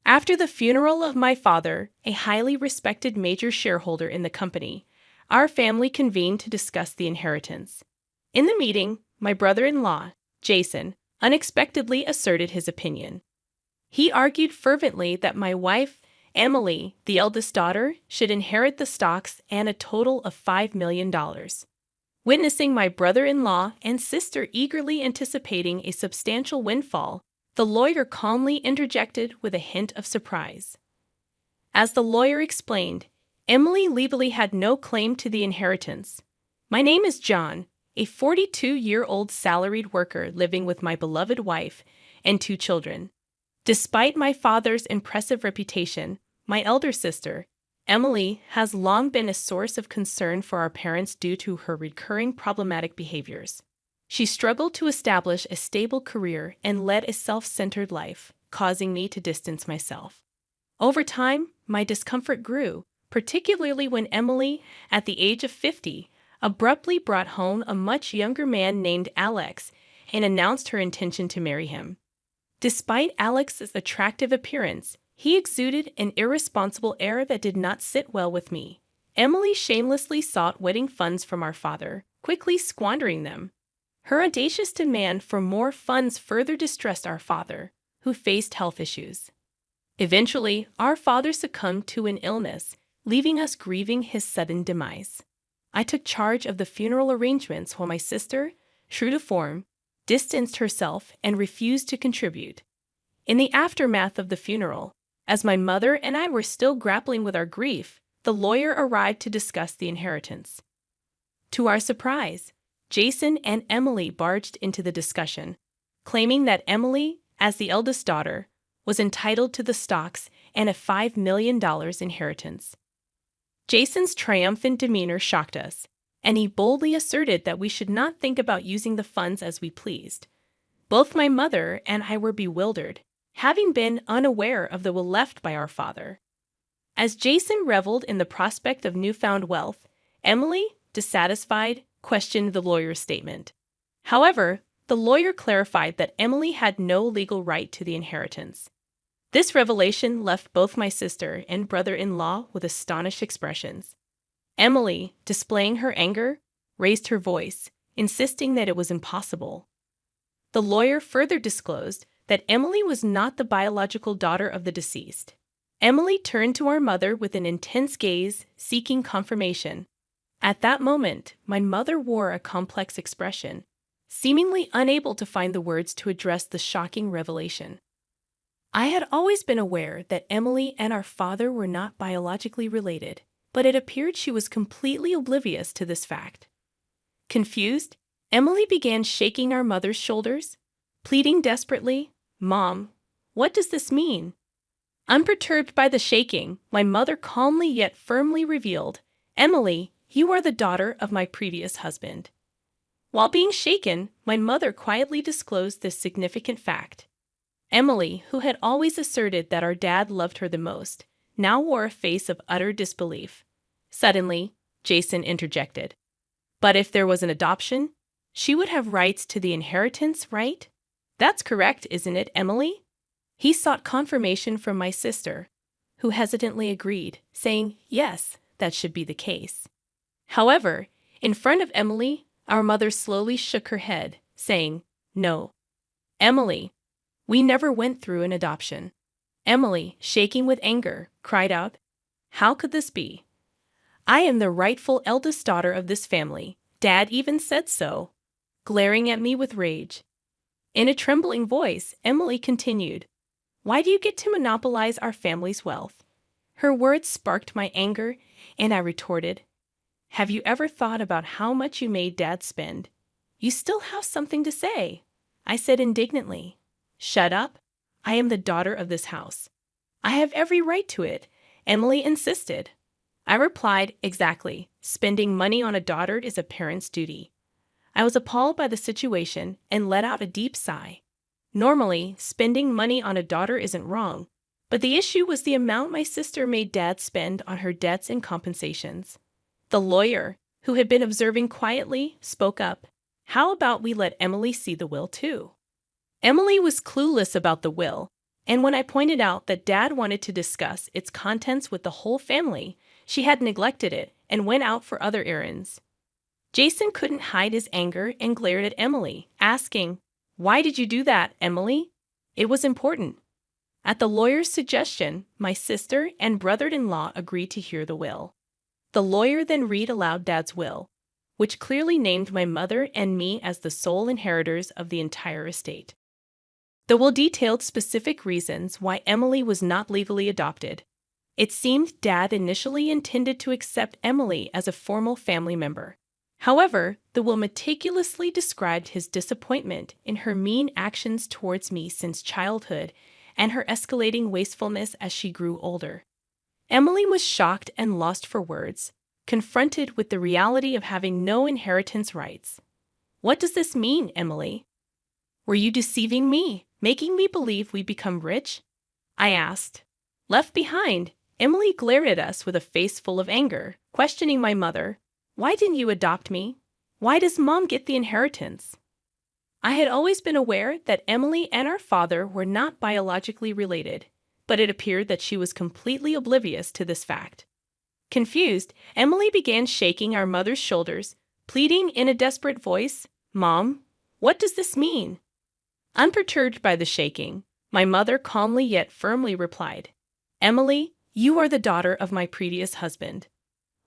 After the funeral of my father, a highly respected major shareholder in the company, our family convened to discuss the inheritance. In the meeting, my brother-in-law, Jason, unexpectedly asserted his opinion. He argued fervently that my wife, Emily, the eldest daughter, should inherit the stocks and a total of $5 million. Witnessing my brother-in-law and sister eagerly anticipating a substantial windfall, the lawyer calmly interjected with a hint of surprise. As the lawyer explained, Emily legally had no claim to the inheritance. My name is John, a 42-year-old salaried worker living with my beloved wife and 2 children. Despite my father's impressive reputation, my elder sister, Emily, has long been a source of concern for our parents due to her recurring problematic behaviors. She struggled to establish a stable career and led a self-centered life, causing me to distance myself. Over time, my discomfort grew, particularly when Emily, at the age of 50, abruptly brought home a much younger man named Alex and announced her intention to marry him. Despite Alex's attractive appearance, he exuded an irresponsible air that did not sit well with me. Emily shamelessly sought wedding funds from our father, quickly squandering them. Her audacious demand for more funds further distressed our father, who faced health issues. Eventually, our father succumbed to an illness, leaving us grieving his sudden demise. I took charge of the funeral arrangements while my sister, true to form, distanced herself and refused to contribute. In the aftermath of the funeral, as my mother and I were still grappling with our grief, the lawyer arrived to discuss the inheritance. To our surprise, Jason and Emily barged into the discussion, claiming that Emily, as the eldest daughter, was entitled to the stocks and a $5 million inheritance. Jason's triumphant demeanor shocked us, and he boldly asserted that we should not think about using the funds as we pleased. Both my mother and I were bewildered, having been unaware of the will left by our father. As Jason reveled in the prospect of newfound wealth, Emily, dissatisfied, questioned the lawyer's statement. However, the lawyer clarified that Emily had no legal right to the inheritance. This revelation left both my sister and brother-in-law with astonished expressions. Emily, displaying her anger, raised her voice, insisting that it was impossible. The lawyer further disclosed that Emily was not the biological daughter of the deceased. Emily turned to our mother with an intense gaze, seeking confirmation. At that moment, my mother wore a complex expression, seemingly unable to find the words to address the shocking revelation. I had always been aware that Emily and our father were not biologically related, but it appeared she was completely oblivious to this fact. Confused, Emily began shaking our mother's shoulders, pleading desperately, "Mom, what does this mean?" Unperturbed by the shaking, my mother calmly yet firmly revealed, "Emily, you are the daughter of my previous husband." While being shaken, my mother quietly disclosed this significant fact. Emily, who had always asserted that our dad loved her the most, now wore a face of utter disbelief. Suddenly, Jason interjected. "But if there was an adoption, she would have rights to the inheritance, right? That's correct, isn't it, Emily?" He sought confirmation from my sister, who hesitantly agreed, saying, "Yes, that should be the case." However, in front of Emily, our mother slowly shook her head, saying, "No. Emily, we never went through an adoption." Emily, shaking with anger, cried out, "How could this be? I am the rightful eldest daughter of this family. Dad even said so." Glaring at me with rage. In a trembling voice, Emily continued, "Why do you get to monopolize our family's wealth?" Her words sparked my anger, and I retorted, "Have you ever thought about how much you made Dad spend? You still have something to say." I said indignantly, "Shut up. I am the daughter of this house. I have every right to it," Emily insisted. I replied, "Exactly. Spending money on a daughter is a parent's duty." I was appalled by the situation and let out a deep sigh. Normally, spending money on a daughter isn't wrong, but the issue was the amount my sister made Dad spend on her debts and compensations. The lawyer, who had been observing quietly, spoke up. "How about we let Emily see the will too?" Emily was clueless about the will, And when I pointed out that Dad wanted to discuss its contents with the whole family, she had neglected it and went out for other errands. Jason couldn't hide his anger and glared at Emily, asking, "Why did you do that, Emily?" It was important. At the lawyer's suggestion, my sister and brother-in-law agreed to hear the will. The lawyer then read aloud Dad's will, which clearly named my mother and me as the sole inheritors of the entire estate. The will detailed specific reasons why Emily was not legally adopted. It seemed Dad initially intended to accept Emily as a formal family member. However, the will meticulously described his disappointment in her mean actions towards me since childhood and her escalating wastefulness as she grew older. Emily was shocked and lost for words, confronted with the reality of having no inheritance rights. "What does this mean, Emily? Were you deceiving me, making me believe we'd become rich?" I asked. Left behind, Emily glared at us with a face full of anger, questioning my mother. "Why didn't you adopt me? Why does Mom get the inheritance?" I had always been aware that Emily and our father were not biologically related, but it appeared that she was completely oblivious to this fact. Confused, Emily began shaking our mother's shoulders, pleading in a desperate voice, "Mom, what does this mean?" Unperturbed by the shaking, my mother calmly yet firmly replied, "Emily, you are the daughter of my previous husband."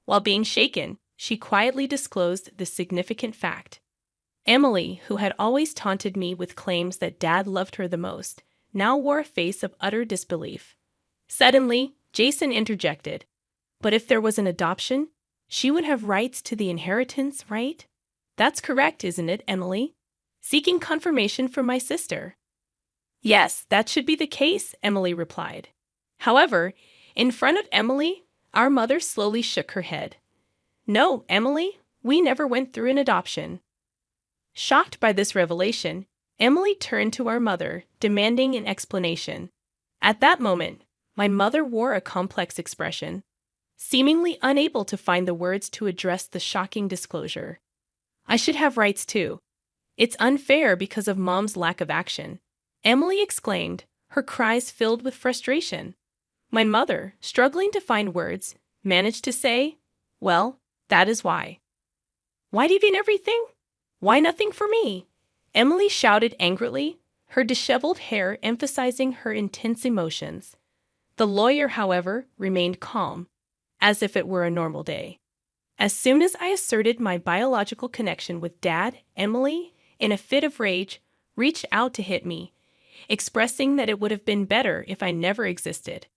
While being shaken, she quietly disclosed this significant fact. Emily, who had always taunted me with claims that Dad loved her the most, now wore a face of utter disbelief. Suddenly, Jason interjected, "But if there was an adoption, she would have rights to the inheritance, right?" "That's correct, isn't it, Emily?" Seeking confirmation from my sister. "Yes, that should be the case," Emily replied. However, in front of Emily, our mother slowly shook her head. "No, Emily, we never went through an adoption." Shocked by this revelation, Emily turned to our mother, demanding an explanation. At that moment, my mother wore a complex expression, seemingly unable to find the words to address the shocking disclosure. "I should have rights too. It's unfair because of Mom's lack of action," Emily exclaimed, her cries filled with frustration. My mother, struggling to find words, managed to say, "Well, that is why." "Why divine everything? Why nothing for me?" Emily shouted angrily, her disheveled hair emphasizing her intense emotions. The lawyer, however, remained calm, as if it were a normal day. As soon as I asserted my biological connection with Dad, Emily, in a fit of rage, reached out to hit me, expressing that it would have been better if I never existed.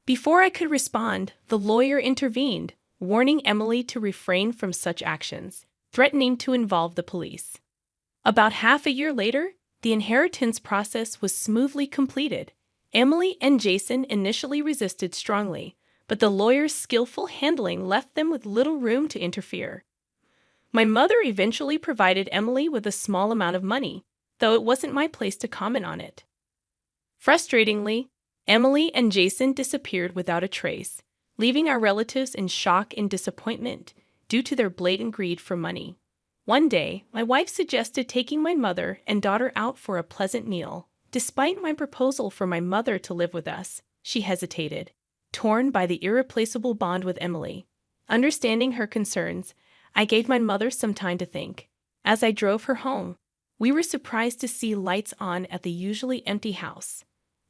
Before I could respond, the lawyer intervened, warning Emily to refrain from such actions, threatening to involve the police. About half a year later, the inheritance process was smoothly completed. Emily and Jason initially resisted strongly, but the lawyer's skillful handling left them with little room to interfere. My mother eventually provided Emily with a small amount of money, though it wasn't my place to comment on it. Frustratingly, Emily and Jason disappeared without a trace, leaving our relatives in shock and disappointment due to their blatant greed for money. One day, my wife suggested taking my mother and daughter out for a pleasant meal. Despite my proposal for my mother to live with us, she hesitated, torn by the irreplaceable bond with Emily. Understanding her concerns, I gave my mother some time to think. As I drove her home, we were surprised to see lights on at the usually empty house.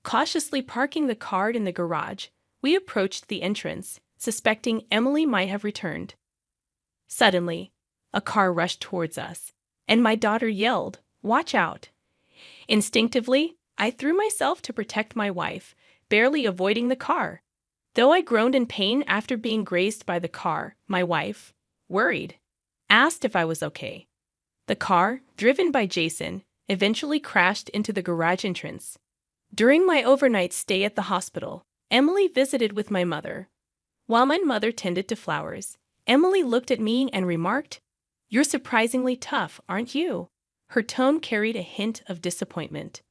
Cautiously parking the car in the garage, we approached the entrance, suspecting Emily might have returned. Suddenly, a car rushed towards us, and my daughter yelled, "Watch out!" Instinctively, I threw myself to protect my wife, barely avoiding the car. Though I groaned in pain after being grazed by the car, my wife, worried, asked if I was okay. The car, driven by Jason, eventually crashed into the garage entrance. During my overnight stay at the hospital, Emily visited with my mother. While my mother tended to flowers, Emily looked at me and remarked, "You're surprisingly tough, aren't you?" Her tone carried a hint of disappointment.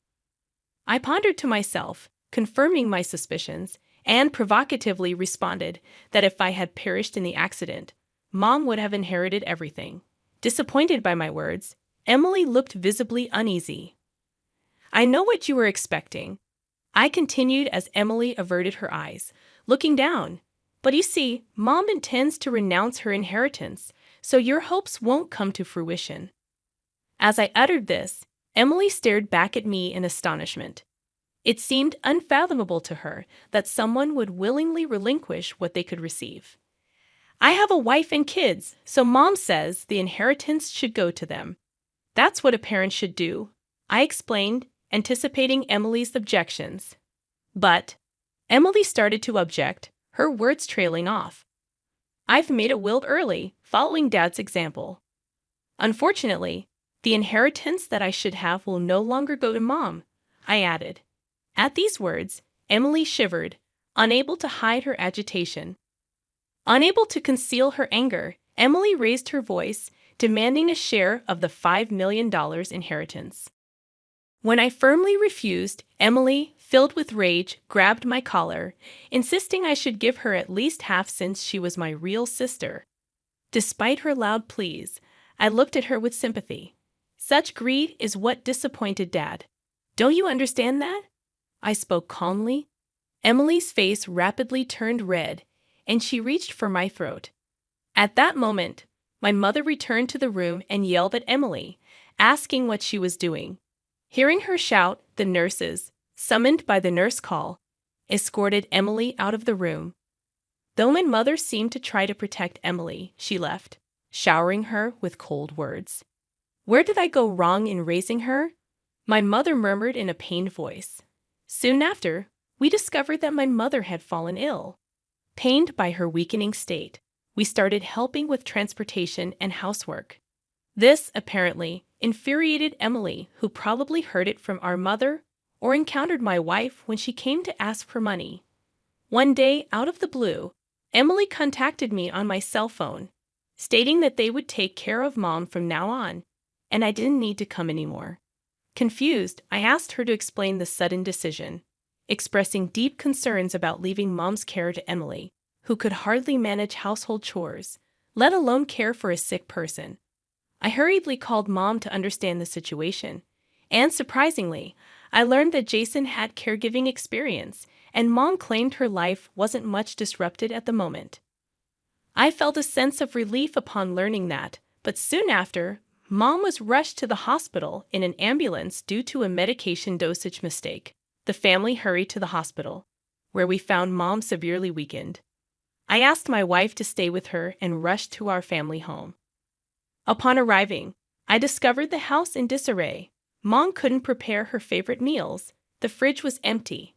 I pondered to myself, confirming my suspicions, and provocatively responded that if I had perished in the accident, Mom would have inherited everything. Disappointed by my words, Emily looked visibly uneasy. "I know what you were expecting. I continued as Emily averted her eyes, looking down. But you see, Mom intends to renounce her inheritance, so your hopes won't come to fruition. As I uttered this, Emily stared back at me in astonishment. It seemed unfathomable to her that someone would willingly relinquish what they could receive. I have a wife and kids, so Mom says the inheritance should go to them. That's what a parent should do, I explained, anticipating Emily's objections. But Emily started to object, her words trailing off. I've made a will early, following Dad's example. Unfortunately, the inheritance that I should have will no longer go to Mom, I added. At these words, Emily shivered, unable to hide her agitation. Unable to conceal her anger, Emily raised her voice, demanding a share of the $5 million inheritance. When I firmly refused, Emily, filled with rage, grabbed my collar, insisting I should give her at least half since she was my real sister. Despite her loud pleas, I looked at her with sympathy. Such greed is what disappointed Dad. Don't you understand that? I spoke calmly. Emily's face rapidly turned red, and she reached for my throat. At that moment, my mother returned to the room and yelled at Emily, asking what she was doing. Hearing her shout, the nurses, summoned by the nurse call, escorted Emily out of the room. Though my mother seemed to try to protect Emily, she left, showering her with cold words. Where did I go wrong in raising her? My mother murmured in a pained voice. Soon after, we discovered that my mother had fallen ill. Pained by her weakening state, we started helping with transportation and housework. This, apparently, infuriated Emily, who probably heard it from our mother or encountered my wife when she came to ask for money. One day, out of the blue, Emily contacted me on my cell phone, stating that they would take care of Mom from now on, and I didn't need to come anymore. Confused, I asked her to explain the sudden decision, expressing deep concerns about leaving Mom's care to Emily, who could hardly manage household chores, let alone care for a sick person. I hurriedly called Mom to understand the situation, and surprisingly, I learned that Jason had caregiving experience, and Mom claimed her life wasn't much disrupted at the moment. I felt a sense of relief upon learning that, but soon after, Mom was rushed to the hospital in an ambulance due to a medication dosage mistake. The family hurried to the hospital, where we found Mom severely weakened. I asked my wife to stay with her and rushed to our family home. Upon arriving, I discovered the house in disarray. Mom couldn't prepare her favorite meals, the fridge was empty,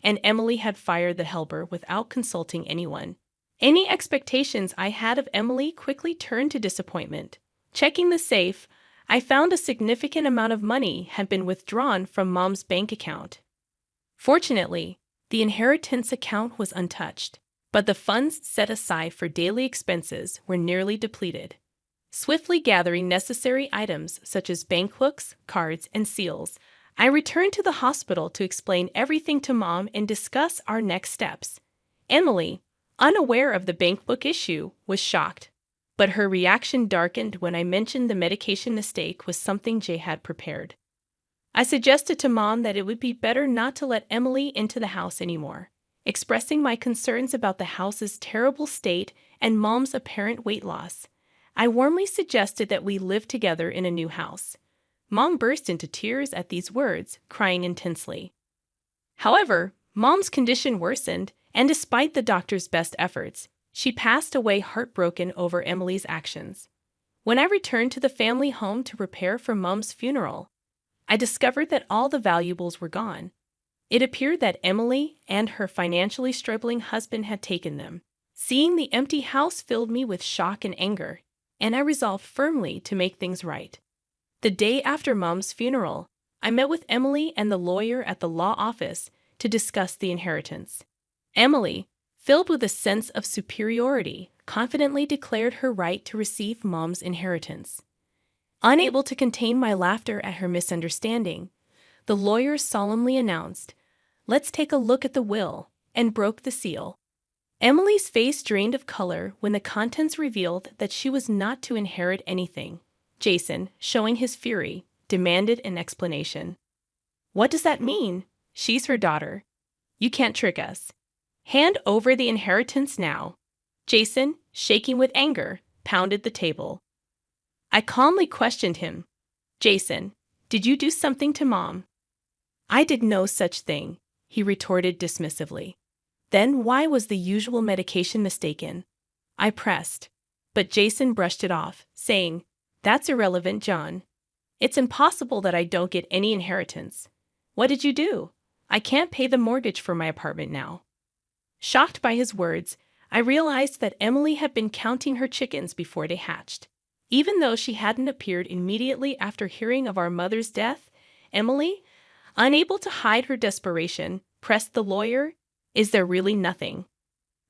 and Emily had fired the helper without consulting anyone. Any expectations I had of Emily quickly turned to disappointment. Checking the safe, I found a significant amount of money had been withdrawn from Mom's bank account. Fortunately, the inheritance account was untouched, but the funds set aside for daily expenses were nearly depleted. Swiftly gathering necessary items such as bank books, cards, and seals, I returned to the hospital to explain everything to Mom and discuss our next steps. Emily, unaware of the bank book issue, was shocked, but her reaction darkened when I mentioned the medication mistake was something Jay had prepared. I suggested to Mom that it would be better not to let Emily into the house anymore, expressing my concerns about the house's terrible state and Mom's apparent weight loss. I warmly suggested that we live together in a new house. Mom burst into tears at these words, crying intensely. However, Mom's condition worsened, and despite the doctor's best efforts, she passed away heartbroken over Emily's actions. When I returned to the family home to prepare for Mom's funeral, I discovered that all the valuables were gone. It appeared that Emily and her financially struggling husband had taken them. Seeing the empty house filled me with shock and anger, and I resolved firmly to make things right. The day after Mom's funeral, I met with Emily and the lawyer at the law office to discuss the inheritance. Emily, filled with a sense of superiority, confidently declared her right to receive Mom's inheritance. Unable to contain my laughter at her misunderstanding, the lawyer solemnly announced, "Let's take a look at the will," and broke the seal. Emily's face drained of color when the contents revealed that she was not to inherit anything. Jason, showing his fury, demanded an explanation. "What does that mean?" She's her daughter. You can't trick us. Hand over the inheritance now. Jason, shaking with anger, pounded the table. I calmly questioned him. Jason, did you do something to Mom? I did no such thing, he retorted dismissively. Then why was the usual medication mistaken? I pressed. But Jason brushed it off, saying, That's irrelevant, John. It's impossible that I don't get any inheritance. What did you do? I can't pay the mortgage for my apartment now. Shocked by his words, I realized that Emily had been counting her chickens before they hatched. Even though she hadn't appeared immediately after hearing of our mother's death, Emily, unable to hide her desperation, pressed the lawyer, Is there really nothing?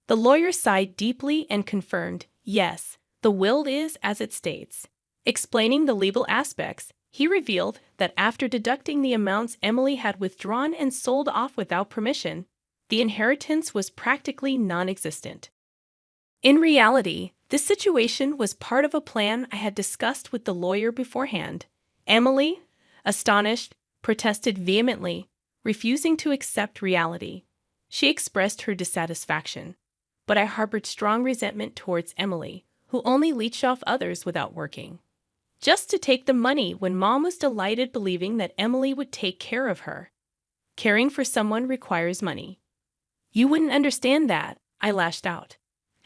The lawyer sighed deeply and confirmed, Yes, the will is as it states. Explaining the legal aspects, he revealed that after deducting the amounts Emily had withdrawn and sold off without permission, the inheritance was practically non-existent. In reality, this situation was part of a plan I had discussed with the lawyer beforehand. Emily, astonished, protested vehemently, refusing to accept reality. She expressed her dissatisfaction, but I harbored strong resentment towards Emily, who only leeched off others without working. Just to take the money when Mom was delighted believing that Emily would take care of her. Caring for someone requires money. You wouldn't understand that, I lashed out.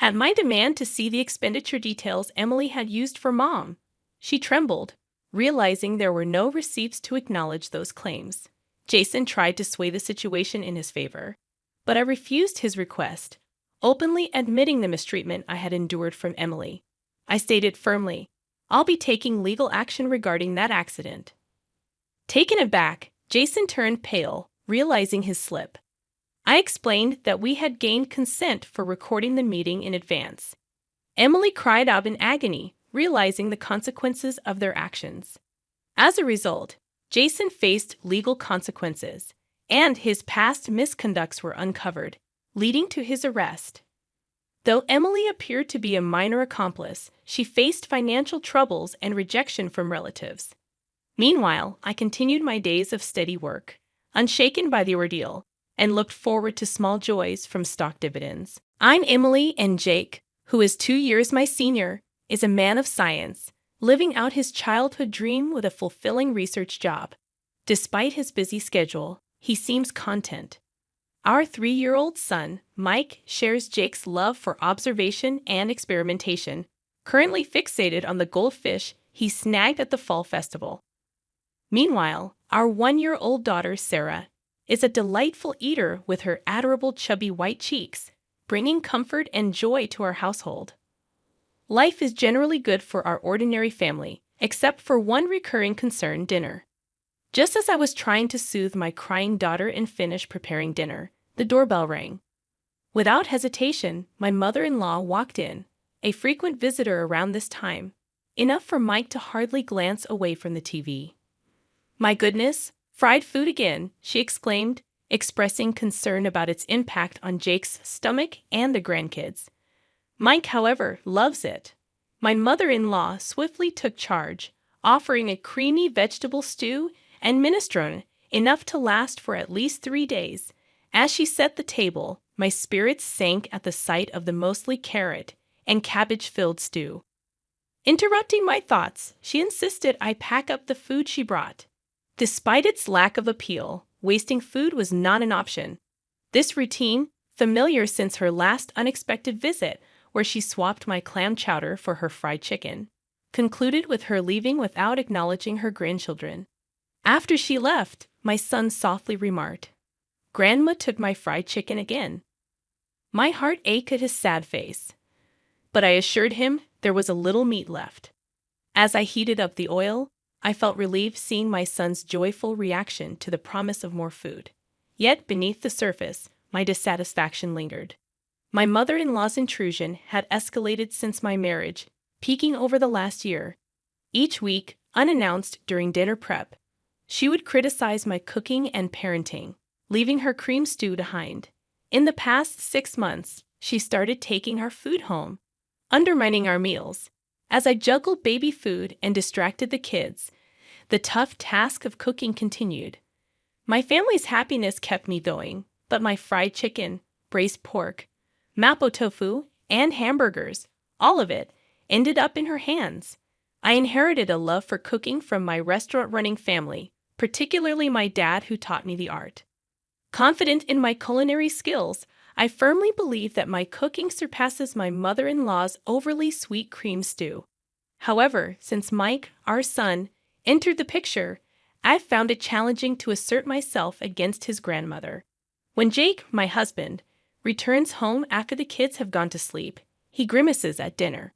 At my demand to see the expenditure details Emily had used for Mom, she trembled, realizing there were no receipts to acknowledge those claims. Jason tried to sway the situation in his favor, but I refused his request, openly admitting the mistreatment I had endured from Emily. I stated firmly, I'll be taking legal action regarding that accident. Taken aback, Jason turned pale, realizing his slip. I explained that we had gained consent for recording the meeting in advance. Emily cried out in agony, realizing the consequences of their actions. As a result, Jason faced legal consequences, and his past misconducts were uncovered, leading to his arrest. Though Emily appeared to be a minor accomplice, she faced financial troubles and rejection from relatives. Meanwhile, I continued my days of steady work, unshaken by the ordeal, and looked forward to small joys from stock dividends. I'm Emily, and Jake, who is 2 years my senior, is a man of science, living out his childhood dream with a fulfilling research job. Despite his busy schedule, he seems content. Our 3-year-old son, Mike, shares Jake's love for observation and experimentation, currently fixated on the goldfish he snagged at the fall festival. Meanwhile, our 1-year-old daughter, Sarah, is a delightful eater with her adorable chubby white cheeks, bringing comfort and joy to our household. Life is generally good for our ordinary family, except for one recurring concern: dinner. Just as I was trying to soothe my crying daughter and finish preparing dinner, the doorbell rang. Without hesitation, my mother-in-law walked in, a frequent visitor around this time, enough for Mike to hardly glance away from the TV. My goodness, fried food again, she exclaimed, expressing concern about its impact on Jake's stomach and the grandkids. Mike, however, loves it. My mother-in-law swiftly took charge, offering a creamy vegetable stew and minestrone, enough to last for at least 3 days. As she set the table, my spirits sank at the sight of the mostly carrot and cabbage-filled stew. Interrupting my thoughts, she insisted I pack up the food she brought. Despite its lack of appeal, wasting food was not an option. This routine, familiar since her last unexpected visit, where she swapped my clam chowder for her fried chicken, concluded with her leaving without acknowledging her grandchildren. After she left, my son softly remarked, "Grandma took my fried chicken again." My heart ached at his sad face, but I assured him there was a little meat left. As I heated up the oil, I felt relieved seeing my son's joyful reaction to the promise of more food. Yet beneath the surface, my dissatisfaction lingered. My mother-in-law's intrusion had escalated since my marriage, peaking over the last year. Each week, unannounced during dinner prep, she would criticize my cooking and parenting, leaving her cream stew behind. In the past 6 months, she started taking our food home, undermining our meals. As I juggled baby food and distracted the kids, the tough task of cooking continued. My family's happiness kept me going, but my fried chicken, braised pork, mapo tofu, and hamburgers, all of it, ended up in her hands. I inherited a love for cooking from my restaurant-running family, particularly my dad who taught me the art. Confident in my culinary skills, I firmly believe that my cooking surpasses my mother-in-law's overly sweet cream stew. However, since Mike, our son, entered the picture, I've found it challenging to assert myself against his grandmother. When Jake, my husband, returns home after the kids have gone to sleep, he grimaces at dinner.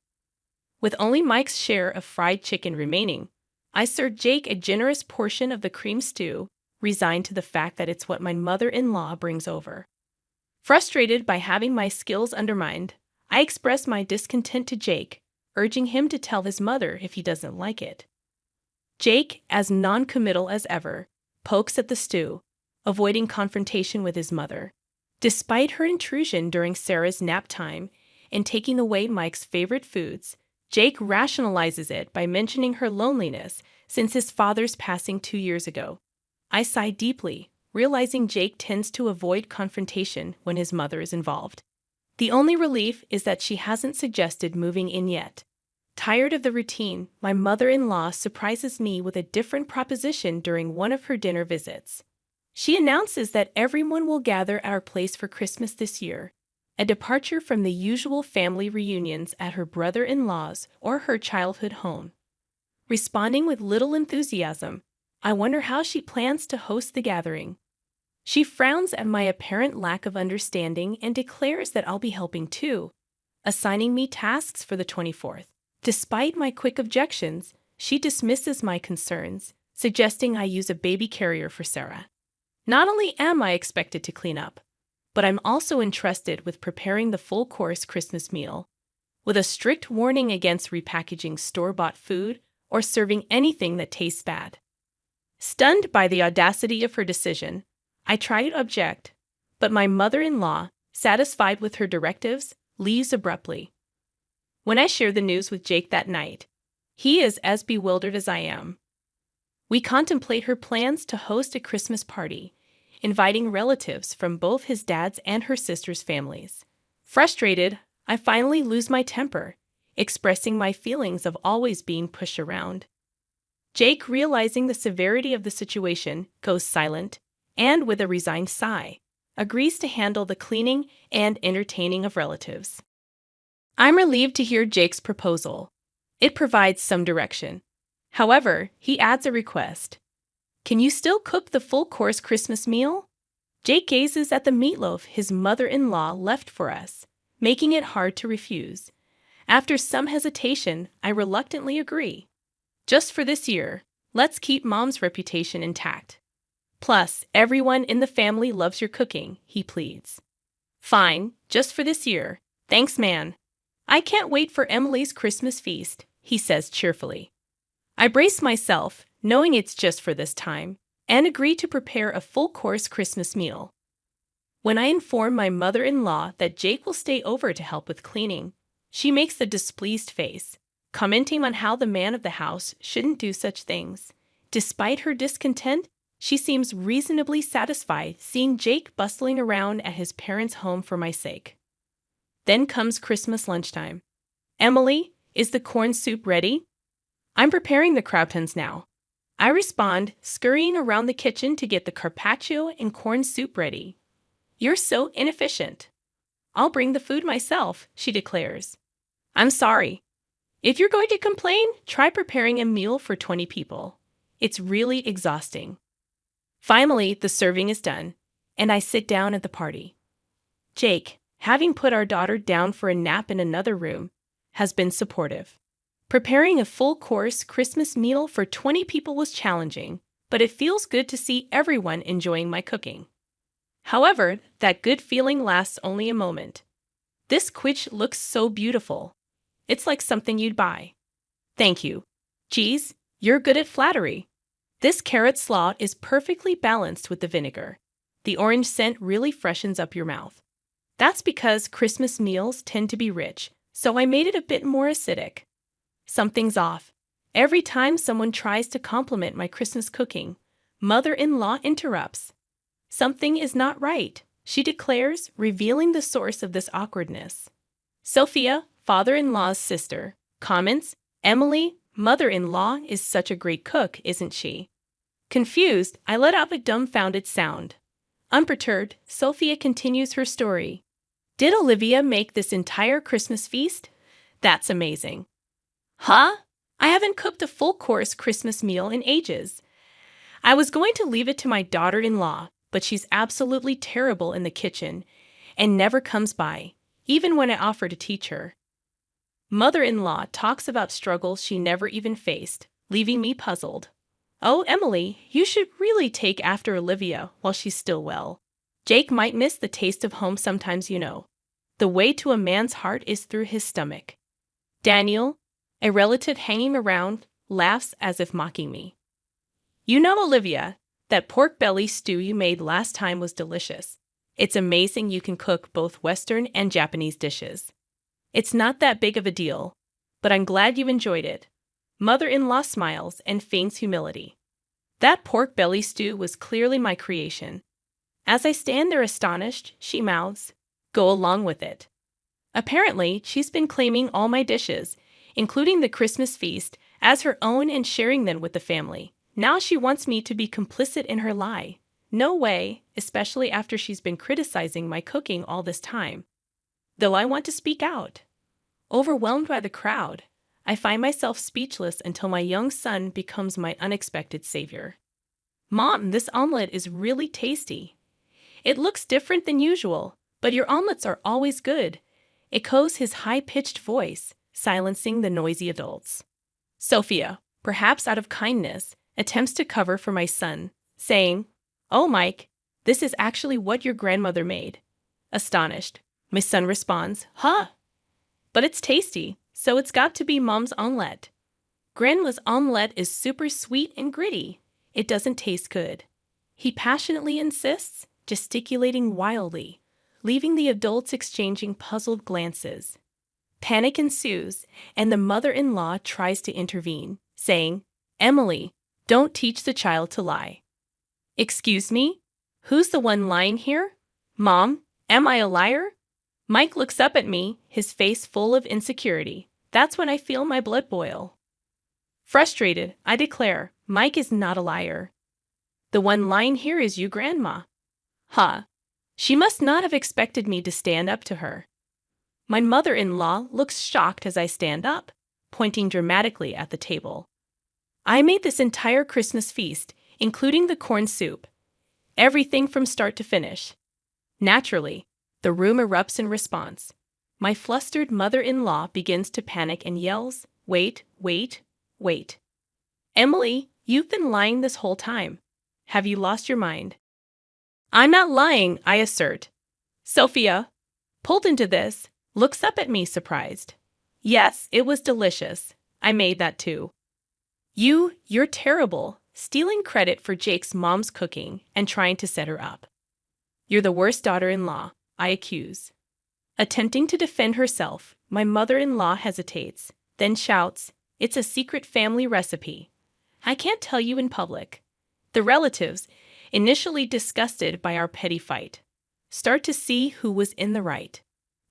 With only Mike's share of fried chicken remaining, I serve Jake a generous portion of the cream stew, resigned to the fact that it's what my mother-in-law brings over. Frustrated by having my skills undermined, I express my discontent to Jake, urging him to tell his mother if he doesn't like it. Jake, as non-committal as ever, pokes at the stew, avoiding confrontation with his mother. Despite her intrusion during Sarah's nap time and taking away Mike's favorite foods, Jake rationalizes it by mentioning her loneliness since his father's passing 2 years ago. I sigh deeply, realizing Jake tends to avoid confrontation when his mother is involved. The only relief is that she hasn't suggested moving in yet. Tired of the routine, my mother-in-law surprises me with a different proposition during one of her dinner visits. She announces that everyone will gather at our place for Christmas this year, a departure from the usual family reunions at her brother-in-law's or her childhood home. Responding with little enthusiasm, I wonder how she plans to host the gathering. She frowns at my apparent lack of understanding and declares that I'll be helping too, assigning me tasks for the 24th. Despite my quick objections, she dismisses my concerns, suggesting I use a baby carrier for Sarah. Not only am I expected to clean up, but I'm also entrusted with preparing the full-course Christmas meal, with a strict warning against repackaging store-bought food or serving anything that tastes bad. Stunned by the audacity of her decision, I try to object, but my mother-in-law, satisfied with her directives, leaves abruptly. When I share the news with Jake that night, he is as bewildered as I am. We contemplate her plans to host a Christmas party, inviting relatives from both his dad's and her sister's families. Frustrated, I finally lose my temper, expressing my feelings of always being pushed around. Jake, realizing the severity of the situation, goes silent, and with a resigned sigh, agrees to handle the cleaning and entertaining of relatives. I'm relieved to hear Jake's proposal. It provides some direction. However, he adds a request. Can you still cook the full-course Christmas meal? Jake gazes at the meatloaf his mother-in-law left for us, making it hard to refuse. After some hesitation, I reluctantly agree. Just for this year, let's keep Mom's reputation intact. Plus, everyone in the family loves your cooking, he pleads. Fine, just for this year. Thanks, man. I can't wait for Emily's Christmas feast, he says cheerfully. I brace myself, knowing it's just for this time, and agree to prepare a full-course Christmas meal. When I inform my mother-in-law that Jake will stay over to help with cleaning, she makes a displeased face, commenting on how the man of the house shouldn't do such things. Despite her discontent, she seems reasonably satisfied seeing Jake bustling around at his parents' home for my sake. Then comes Christmas lunchtime. Emily, is the corn soup ready? I'm preparing the croutons now. I respond, scurrying around the kitchen to get the carpaccio and corn soup ready. You're so inefficient. I'll bring the food myself, she declares. I'm sorry. If you're going to complain, try preparing a meal for 20 people. It's really exhausting. Finally, the serving is done, and I sit down at the party. Jake, having put our daughter down for a nap in another room, has been supportive. Preparing a full-course Christmas meal for 20 people was challenging, but it feels good to see everyone enjoying my cooking. However, that good feeling lasts only a moment. This quiche looks so beautiful. It's like something you'd buy. Thank you. Geez, you're good at flattery. This carrot slaw is perfectly balanced with the vinegar. The orange scent really freshens up your mouth. That's because Christmas meals tend to be rich, so I made it a bit more acidic. Something's off. Every time someone tries to compliment my Christmas cooking, Mother-in-law interrupts. Something is not right, she declares, revealing the source of this awkwardness. Sophia, father-in-law's sister, comments, Emily, mother-in-law, is such a great cook, isn't she? Confused, I let out a dumbfounded sound. Unperturbed, Sophia continues her story. Did Olivia make this entire Christmas feast? That's amazing. Huh? I haven't cooked a full-course Christmas meal in ages. I was going to leave it to my daughter-in-law, but she's absolutely terrible in the kitchen and never comes by, even when I offer to teach her. Mother-in-law talks about struggles she never even faced, leaving me puzzled. Oh, Emily, you should really take after Olivia while she's still well. Jake might miss the taste of home sometimes, you know. The way to a man's heart is through his stomach. Daniel, a relative hanging around, laughs as if mocking me. You know, Olivia, that pork belly stew you made last time was delicious. It's amazing you can cook both Western and Japanese dishes. It's not that big of a deal, but I'm glad you enjoyed it. Mother-in-law smiles and feigns humility. That pork belly stew was clearly my creation. As I stand there astonished, she mouths, go along with it. Apparently, she's been claiming all my dishes, including the Christmas feast, as her own and sharing them with the family. Now she wants me to be complicit in her lie. No way, especially after she's been criticizing my cooking all this time. Though I want to speak out. Overwhelmed by the crowd, I find myself speechless until my young son becomes my unexpected savior. Mom, this omelet is really tasty. It looks different than usual, but your omelets are always good, echoes his high-pitched voice, silencing the noisy adults. Sophia, perhaps out of kindness, attempts to cover for my son, saying, Oh, Mike, this is actually what your grandmother made. Astonished, my son responds, Huh? But it's tasty, so it's got to be Mom's omelette. Grandma's omelette is super sweet and gritty. It doesn't taste good. He passionately insists, gesticulating wildly, leaving the adults exchanging puzzled glances. Panic ensues, and the mother-in-law tries to intervene, saying, Emily, don't teach the child to lie. Excuse me? Who's the one lying here? Mom, am I a liar? Mike looks up at me, his face full of insecurity. That's when I feel my blood boil. Frustrated, I declare, Mike is not a liar. The one lying here is you, Grandma. Ha! She must not have expected me to stand up to her. My mother-in-law looks shocked as I stand up, pointing dramatically at the table. I made this entire Christmas feast, including the corn soup. Everything from start to finish. Naturally, the room erupts in response. My flustered mother-in-law begins to panic and yells, Wait, wait, wait. Emily, you've been lying this whole time. Have you lost your mind? I'm not lying, I assert. Sophia, pulled into this, looks up at me surprised. Yes, it was delicious. I made that too. You're terrible, stealing credit for Jake's mom's cooking and trying to set her up. You're the worst daughter-in-law, I accuse. Attempting to defend herself, my mother-in-law hesitates, then shouts, It's a secret family recipe. I can't tell you in public. The relatives, initially disgusted by our petty fight, start to see who was in the right.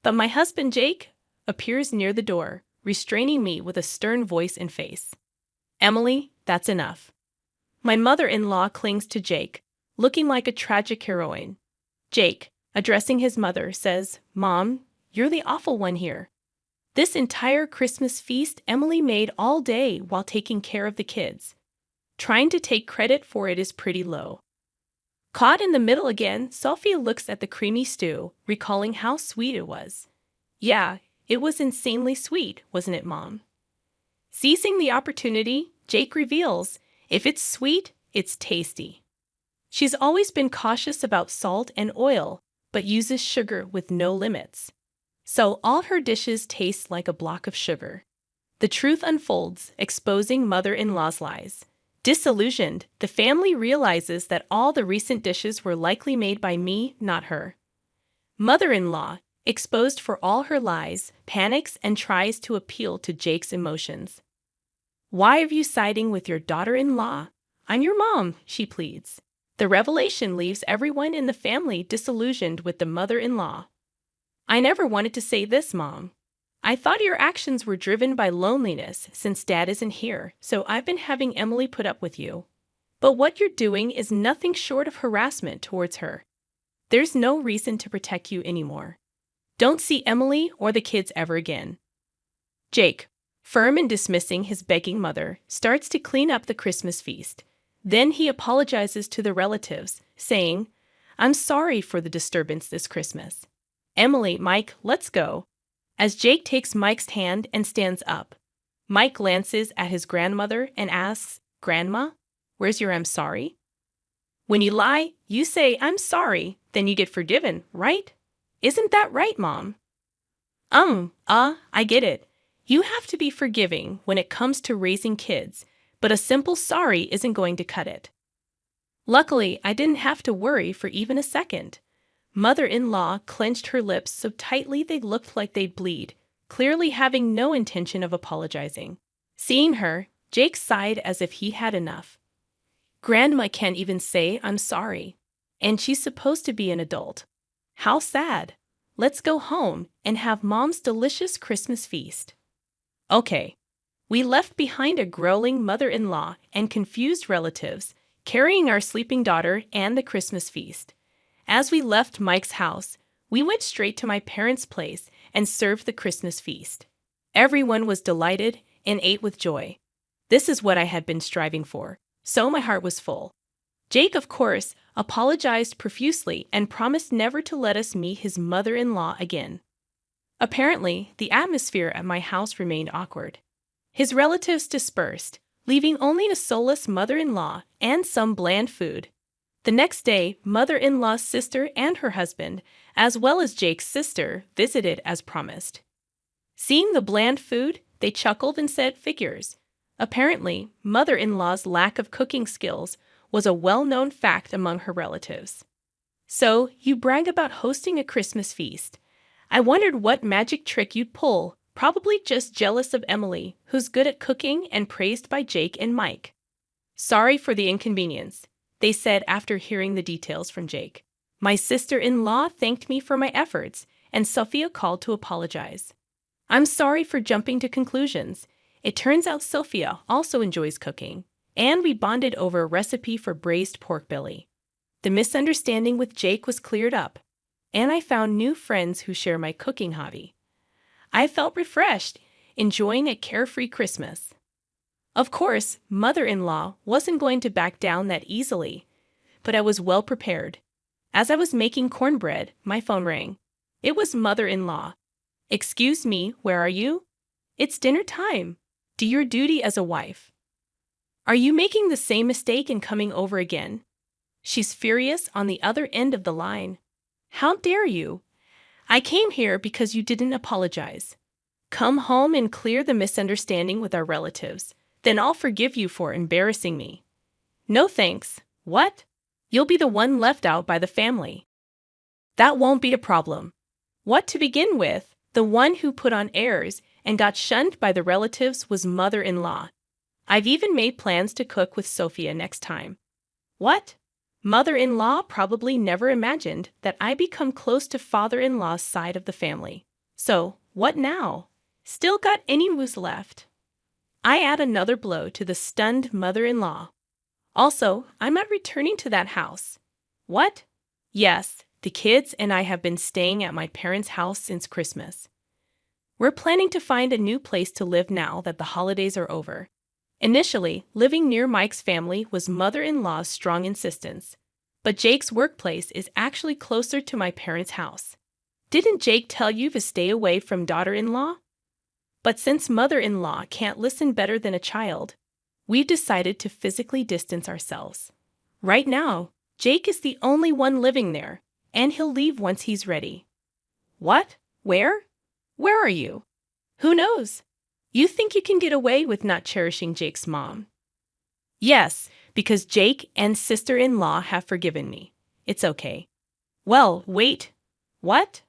But my husband Jake appears near the door, restraining me with a stern voice and face. Emily, that's enough. My mother-in-law clings to Jake, looking like a tragic heroine. Jake, addressing his mother, says, Mom, you're the awful one here. This entire Christmas feast Emily made all day while taking care of the kids. Trying to take credit for it is pretty low. Caught in the middle again, Sophia looks at the creamy stew, recalling how sweet it was. Yeah, it was insanely sweet, wasn't it, Mom? Seizing the opportunity, Jake reveals, if it's sweet, it's tasty. She's always been cautious about salt and oil, but uses sugar with no limits. So all her dishes taste like a block of sugar. The truth unfolds, exposing mother-in-law's lies. Disillusioned, the family realizes that all the recent dishes were likely made by me, not her. Mother-in-law, exposed for all her lies, panics and tries to appeal to Jake's emotions. Why are you siding with your daughter-in-law? I'm your mom, she pleads. The revelation leaves everyone in the family disillusioned with the mother-in-law. I never wanted to say this, Mom. I thought your actions were driven by loneliness since Dad isn't here, so I've been having Emily put up with you. But what you're doing is nothing short of harassment towards her. There's no reason to protect you anymore. Don't see Emily or the kids ever again. Jake, firm in dismissing his begging mother, starts to clean up the Christmas feast. Then he apologizes to the relatives, saying, I'm sorry for the disturbance this Christmas. Emily, Mike, let's go. As Jake takes Mike's hand and stands up, Mike glances at his grandmother and asks, Grandma, where's your I'm sorry? When you lie, you say, I'm sorry, then you get forgiven, right? Isn't that right, Mom? I get it. You have to be forgiving when it comes to raising kids, but a simple sorry isn't going to cut it. Luckily, I didn't have to worry for even a second. Mother-in-law clenched her lips so tightly they looked like they'd bleed, clearly having no intention of apologizing. Seeing her, Jake sighed as if he had enough. Grandma can't even say I'm sorry, and she's supposed to be an adult. How sad. Let's go home and have Mom's delicious Christmas feast. Okay. We left behind a growling mother-in-law and confused relatives, carrying our sleeping daughter and the Christmas feast. As we left Mike's house, we went straight to my parents' place and served the Christmas feast. Everyone was delighted and ate with joy. This is what I had been striving for, so my heart was full. Jake, of course, apologized profusely and promised never to let us meet his mother-in-law again. Apparently, the atmosphere at my house remained awkward. His relatives dispersed, leaving only a soulless mother-in-law and some bland food. The next day, mother-in-law's sister and her husband, as well as Jake's sister, visited as promised. Seeing the bland food, they chuckled and said figures. Apparently, mother-in-law's lack of cooking skills was a well-known fact among her relatives. So, you brag about hosting a Christmas feast. I wondered what magic trick you'd pull, probably just jealous of Emily, who's good at cooking and praised by Jake and Mike. Sorry for the inconvenience, they said after hearing the details from Jake. My sister-in-law thanked me for my efforts, and Sophia called to apologize. I'm sorry for jumping to conclusions. It turns out Sophia also enjoys cooking, and we bonded over a recipe for braised pork belly. The misunderstanding with Jake was cleared up, and I found new friends who share my cooking hobby. I felt refreshed, enjoying a carefree Christmas. Of course, mother-in-law wasn't going to back down that easily, but I was well prepared. As I was making cornbread, my phone rang. It was mother-in-law. Excuse me, where are you? It's dinner time. Do your duty as a wife. Are you making the same mistake and coming over again? She's furious on the other end of the line. How dare you? I came here because you didn't apologize. Come home and clear the misunderstanding with our relatives. Then I'll forgive you for embarrassing me. No thanks. What? You'll be the one left out by the family. That won't be a problem. What to begin with, the one who put on airs and got shunned by the relatives was mother-in-law. I've even made plans to cook with Sophia next time. What? Mother-in-law probably never imagined that I become close to father-in-law's side of the family. So, what now? Still got any moves left? I add another blow to the stunned mother-in-law. Also, I'm not returning to that house. What? Yes, the kids and I have been staying at my parents' house since Christmas. We're planning to find a new place to live now that the holidays are over. Initially, living near Mike's family was mother-in-law's strong insistence, but Jake's workplace is actually closer to my parents' house. Didn't Jake tell you to stay away from daughter-in-law? But since mother-in-law can't listen better than a child, we've decided to physically distance ourselves. Right now, Jake is the only one living there, and he'll leave once he's ready. What? Where? Where are you? Who knows? You think you can get away with not cherishing Jake's mom? Yes, because Jake and sister-in-law have forgiven me. It's okay. Well, wait. What?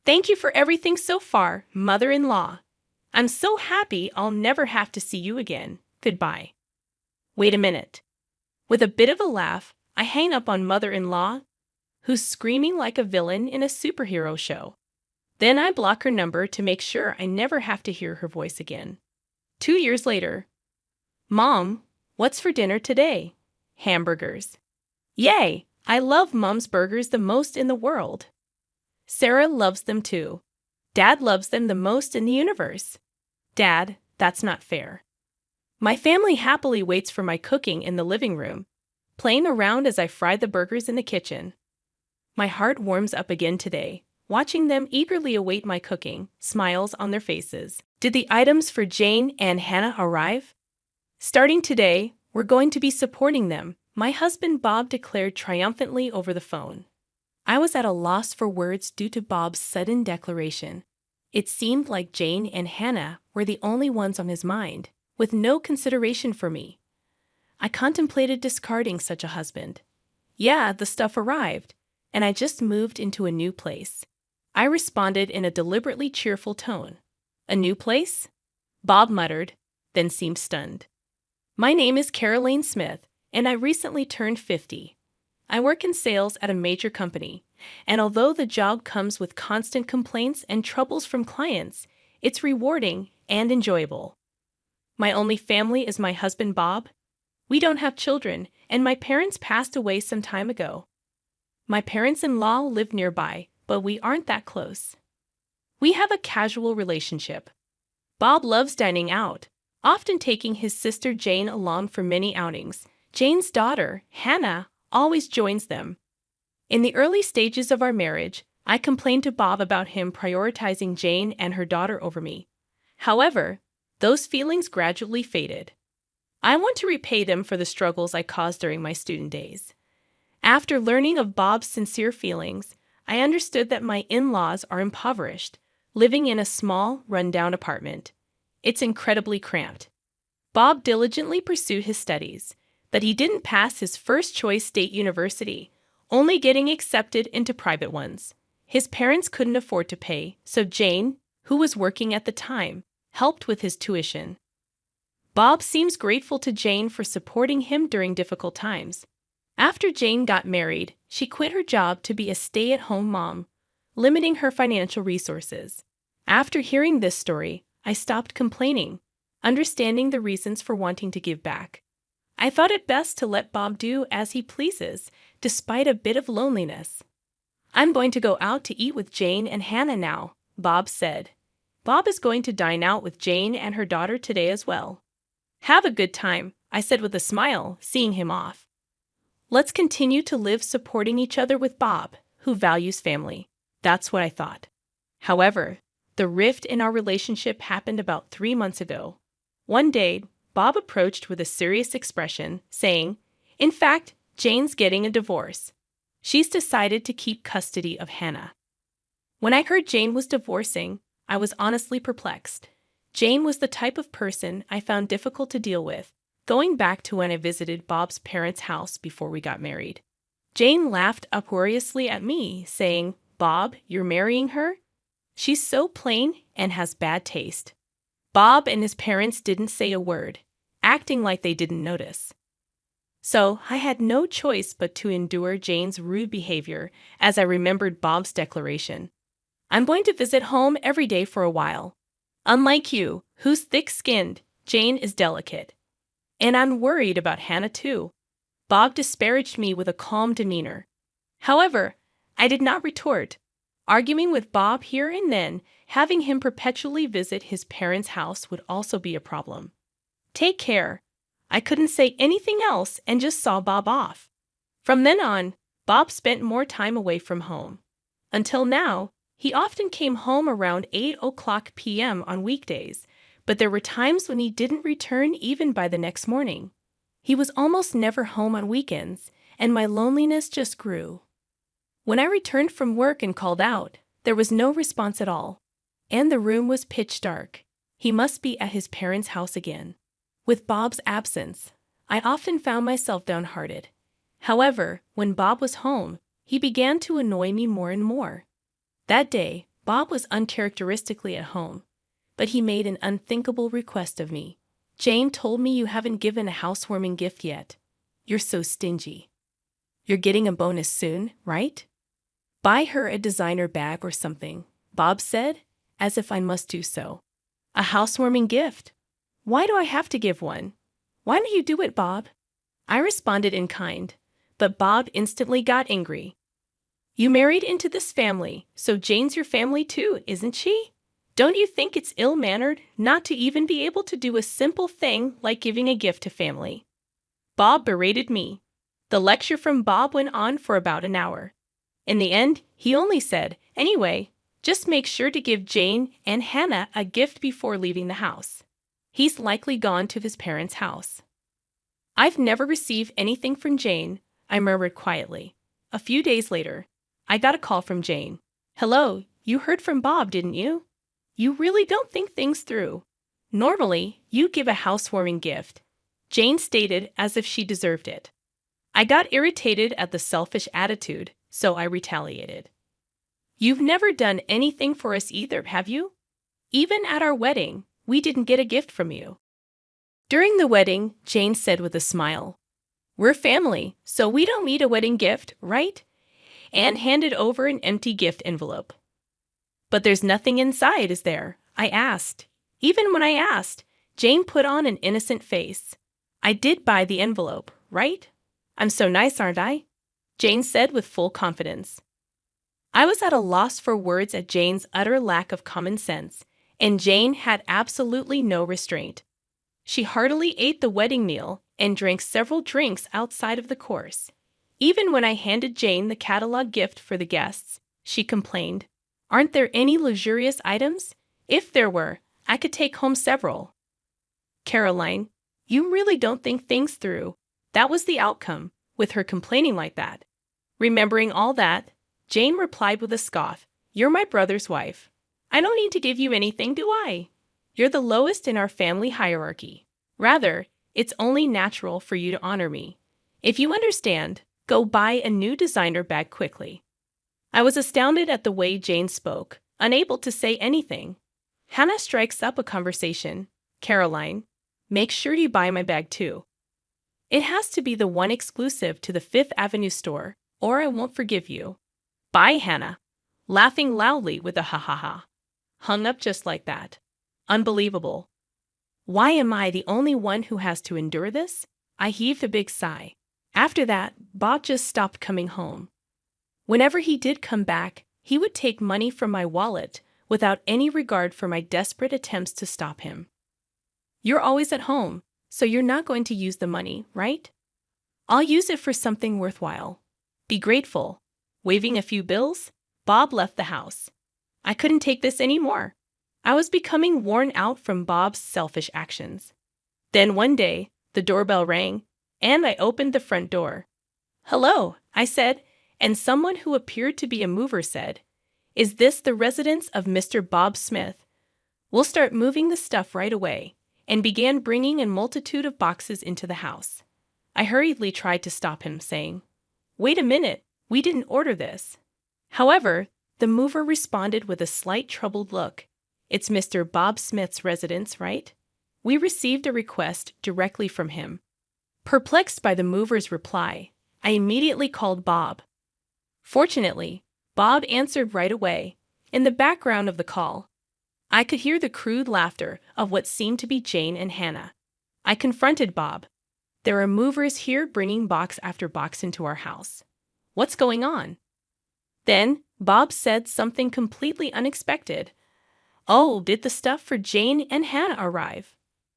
Thank you for everything so far, mother-in-law. I'm so happy I'll never have to see you again. Goodbye. Wait a minute. With a bit of a laugh, I hang up on mother-in-law, who's screaming like a villain in a superhero show. Then I block her number to make sure I never have to hear her voice again. 2 years later. Mom, what's for dinner today? Hamburgers. Yay! I love Mom's burgers the most in the world. Sarah loves them too. Dad loves them the most in the universe. Dad, that's not fair. My family happily waits for my cooking in the living room, playing around as I fry the burgers in the kitchen. My heart warms up again today, watching them eagerly await my cooking, smiles on their faces. Did the items for Jane and Hannah arrive? Starting today, we're going to be supporting them, my husband Bob declared triumphantly over the phone. I was at a loss for words due to Bob's sudden declaration. It seemed like Jane and Hannah were the only ones on his mind, with no consideration for me. I contemplated discarding such a husband. Yeah, the stuff arrived, and I just moved into a new place. I responded in a deliberately cheerful tone. A new place? Bob muttered, then seemed stunned. My name is Caroline Smith, and I recently turned 50. I work in sales at a major company, and although the job comes with constant complaints and troubles from clients, it's rewarding and enjoyable. My only family is my husband Bob. We don't have children, and my parents passed away some time ago. My parents-in-law live nearby, but we aren't that close. We have a casual relationship. Bob loves dining out, often taking his sister Jane along for many outings. Jane's daughter, Hannah, always joins them. In the early stages of our marriage, I complained to Bob about him prioritizing Jane and her daughter over me. However, those feelings gradually faded. I want to repay them for the struggles I caused during my student days. After learning of Bob's sincere feelings, I understood that my in-laws are impoverished, living in a small, run-down apartment. It's incredibly cramped. Bob diligently pursued his studies, but he didn't pass his first-choice state university, only getting accepted into private ones. His parents couldn't afford to pay, so Jane, who was working at the time, helped with his tuition. Bob seems grateful to Jane for supporting him during difficult times. After Jane got married, she quit her job to be a stay-at-home mom, limiting her financial resources. After hearing this story, I stopped complaining, understanding the reasons for wanting to give back. I thought it best to let Bob do as he pleases, despite a bit of loneliness. I'm going to go out to eat with Jane and Hannah now, Bob said. Bob is going to dine out with Jane and her daughter today as well. Have a good time, I said with a smile, seeing him off. Let's continue to live supporting each other with Bob, who values family. That's what I thought. However, the rift in our relationship happened about 3 months ago. One day, Bob approached with a serious expression, saying, "In fact, Jane's getting a divorce. She's decided to keep custody of Hannah." When I heard Jane was divorcing, I was honestly perplexed. Jane was the type of person I found difficult to deal with, going back to when I visited Bob's parents' house before we got married. Jane laughed uproariously at me, saying, "Bob, you're marrying her? She's so plain and has bad taste." Bob and his parents didn't say a word, acting like they didn't notice. So I had no choice but to endure Jane's rude behavior as I remembered Bob's declaration. I'm going to visit home every day for a while. Unlike you, who's thick-skinned, Jane is delicate. And I'm worried about Hannah too. Bob disparaged me with a calm demeanor. However, I did not retort. Arguing with Bob here and then, having him perpetually visit his parents' house would also be a problem. Take care. I couldn't say anything else and just saw Bob off. From then on, Bob spent more time away from home. Until now, he often came home around 8 p.m. on weekdays, but there were times when he didn't return even by the next morning. He was almost never home on weekends, and my loneliness just grew. When I returned from work and called out, there was no response at all, and the room was pitch dark. He must be at his parents' house again. With Bob's absence, I often found myself downhearted. However, when Bob was home, he began to annoy me more and more. That day, Bob was uncharacteristically at home, but he made an unthinkable request of me. "Jane told me you haven't given a housewarming gift yet." You're so stingy. You're getting a bonus soon, right? Buy her a designer bag or something, Bob said, as if I must do so. A housewarming gift. Why do I have to give one? Why don't you do it, Bob? I responded in kind, but Bob instantly got angry. You married into this family, so Jane's your family too, isn't she? Don't you think it's ill-mannered not to even be able to do a simple thing like giving a gift to family? Bob berated me. The lecture from Bob went on for about an hour. In the end, he only said, anyway, just make sure to give Jane and Hannah a gift before leaving the house. He's likely gone to his parents' house. I've never received anything from Jane, I murmured quietly. A few days later, I got a call from Jane. Hello, you heard from Bob, didn't you? You really don't think things through. Normally, you give a housewarming gift, Jane stated as if she deserved it. I got irritated at the selfish attitude, so I retaliated. You've never done anything for us either, have you? Even at our wedding, we didn't get a gift from you. During the wedding, Jane said with a smile, We're family, so we don't need a wedding gift, right? And handed over an empty gift envelope. But there's nothing inside, is there? I asked. Even when I asked, Jane put on an innocent face. I did buy the envelope, right? I'm so nice, aren't I? Jane said with full confidence. I was at a loss for words at Jane's utter lack of common sense, and Jane had absolutely no restraint. She heartily ate the wedding meal and drank several drinks outside of the course. Even when I handed Jane the catalog gift for the guests, she complained, Aren't there any luxurious items? If there were, I could take home several. Caroline, you really don't think things through. That was the outcome, with her complaining like that. Remembering all that, Jane replied with a scoff, You're my brother's wife. I don't need to give you anything, do I? You're the lowest in our family hierarchy. Rather, it's only natural for you to honor me. If you understand, go buy a new designer bag quickly. I was astounded at the way Jane spoke, unable to say anything. Hannah strikes up a conversation. Caroline, make sure you buy my bag too. It has to be the one exclusive to the Fifth Avenue store, or I won't forgive you. Bye, Hannah. Laughing loudly with a ha-ha-ha. Hung up just like that. Unbelievable. Why am I the only one who has to endure this? I heaved a big sigh. After that, Bob just stopped coming home. Whenever he did come back, he would take money from my wallet without any regard for my desperate attempts to stop him. You're always at home, so you're not going to use the money, right? I'll use it for something worthwhile. Be grateful. Waving a few bills, Bob left the house. I couldn't take this anymore. I was becoming worn out from Bob's selfish actions. Then one day, the doorbell rang, and I opened the front door. Hello, I said, and someone who appeared to be a mover said, Is this the residence of Mr. Bob Smith? We'll start moving the stuff right away, and began bringing a multitude of boxes into the house. I hurriedly tried to stop him, saying, Wait a minute, we didn't order this. However, the mover responded with a slight troubled look. It's Mr. Bob Smith's residence, right? We received a request directly from him. Perplexed by the mover's reply, I immediately called Bob. Fortunately, Bob answered right away. In the background of the call, I could hear the crude laughter of what seemed to be Jane and Hannah. I confronted Bob. There are movers here bringing box after box into our house. What's going on? Then, Bob said something completely unexpected. Oh, did the stuff for Jane and Hannah arrive?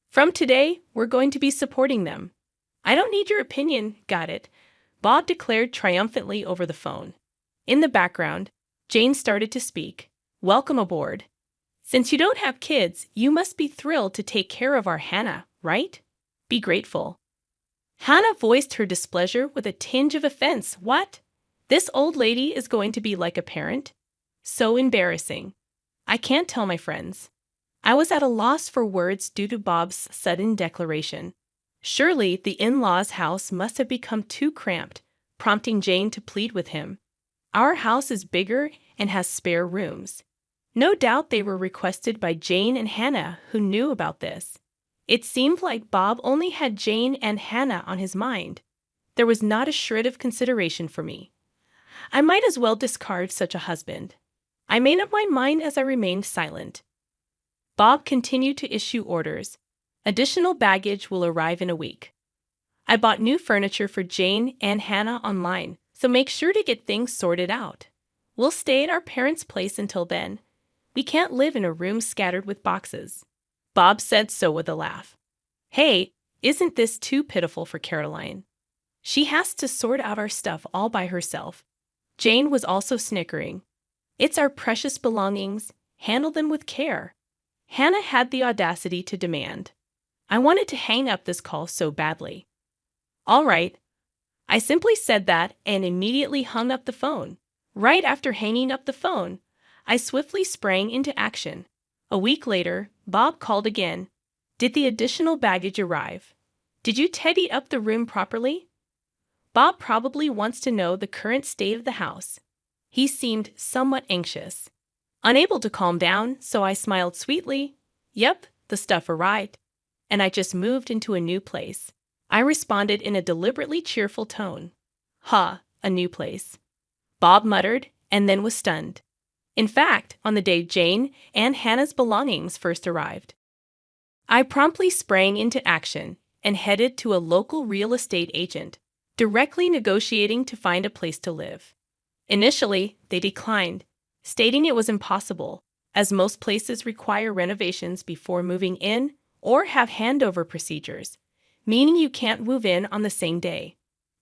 From today, we're going to be supporting them. I don't need your opinion, got it? Bob declared triumphantly over the phone. In the background, Jane started to speak. Welcome aboard. Since you don't have kids, you must be thrilled to take care of our Hannah, right? Be grateful. Hannah voiced her displeasure with a tinge of offense. What? This old lady is going to be like a parent? So embarrassing. I can't tell my friends. I was at a loss for words due to Bob's sudden declaration. Surely the in-laws' house must have become too cramped, prompting Jane to plead with him. Our house is bigger and has spare rooms. No doubt they were requested by Jane and Hannah, who knew about this. It seemed like Bob only had Jane and Hannah on his mind. There was not a shred of consideration for me. I might as well discard such a husband. I made up my mind as I remained silent. Bob continued to issue orders. Additional baggage will arrive in a week. I bought new furniture for Jane and Hannah online, so make sure to get things sorted out. We'll stay at our parents' place until then. We can't live in a room scattered with boxes. Bob said so with a laugh. Hey, isn't this too pitiful for Caroline? She has to sort out our stuff all by herself. Jane was also snickering. It's our precious belongings. Handle them with care. Hannah had the audacity to demand. I wanted to hang up this call so badly. All right. I simply said that and immediately hung up the phone. Right after hanging up the phone, I swiftly sprang into action. A week later, Bob called again. Did the additional baggage arrive? Did you tidy up the room properly? Bob probably wants to know the current state of the house. He seemed somewhat anxious. Unable to calm down, so I smiled sweetly. Yep, the stuff arrived. And I just moved into a new place. I responded in a deliberately cheerful tone. Ha, a new place. Bob muttered and then was stunned. In fact, on the day Jane and Hannah's belongings first arrived, I promptly sprang into action and headed to a local real estate agent, directly negotiating to find a place to live. Initially, they declined, stating it was impossible, as most places require renovations before moving in or have handover procedures, meaning you can't move in on the same day.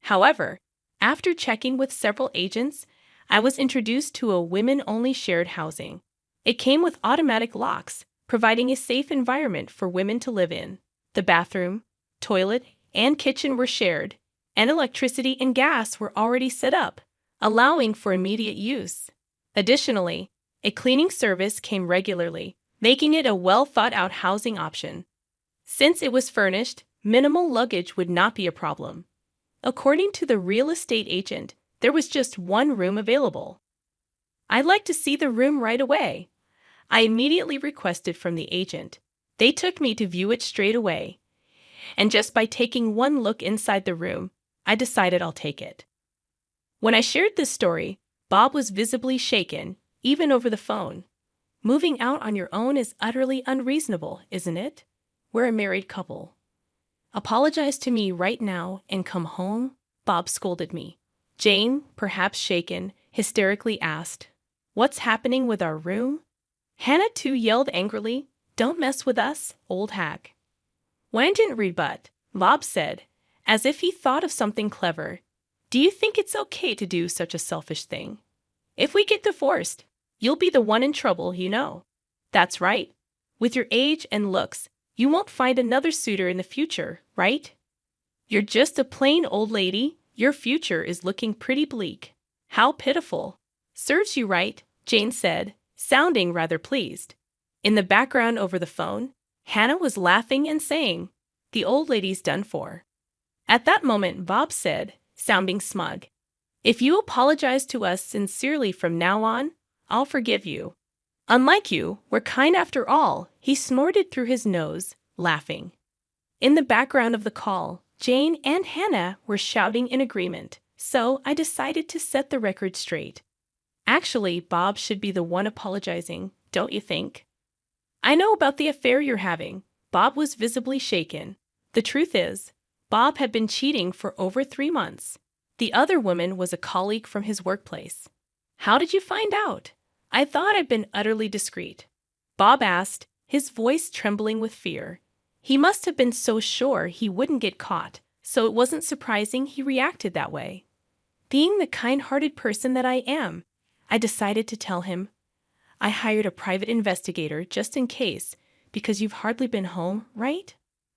However, after checking with several agents, I was introduced to a women-only shared housing. It came with automatic locks, providing a safe environment for women to live in. The bathroom, toilet, and kitchen were shared, and electricity and gas were already set up, allowing for immediate use. Additionally, a cleaning service came regularly, making it a well-thought-out housing option. Since it was furnished, minimal luggage would not be a problem. According to the real estate agent, there was just one room available. I'd like to see the room right away. I immediately requested from the agent. They took me to view it straight away. And just by taking one look inside the room, I decided I'll take it. When I shared this story, Bob was visibly shaken, even over the phone. Moving out on your own is utterly unreasonable, isn't it? We're a married couple. Apologize to me right now and come home, Bob scolded me. Jane, perhaps shaken, hysterically asked, What's happening with our room? Hannah too yelled angrily, Don't mess with us, old hag. Wayne didn't rebut. Bob said, as if he thought of something clever, Do you think it's okay to do such a selfish thing? If we get divorced, you'll be the one in trouble, you know. That's right. With your age and looks, you won't find another suitor in the future, right? You're just a plain old lady. Your future is looking pretty bleak. How pitiful. Serves you right, Jane said, sounding rather pleased. In the background over the phone, Hannah was laughing and saying, The old lady's done for. At that moment, Bob said, sounding smug, If you apologize to us sincerely from now on, I'll forgive you. Unlike you, we're kind after all, he snorted through his nose, laughing. In the background of the call, Jane and Hannah were shouting in agreement, so I decided to set the record straight. Actually, Bob should be the one apologizing, don't you think? I know about the affair you're having. Bob was visibly shaken. The truth is, Bob had been cheating for over 3 months. The other woman was a colleague from his workplace. How did you find out? I thought I'd been utterly discreet. Bob asked, his voice trembling with fear. He must have been so sure he wouldn't get caught, so it wasn't surprising he reacted that way. Being the kind-hearted person that I am, I decided to tell him. I hired a private investigator just in case, because you've hardly been home, right?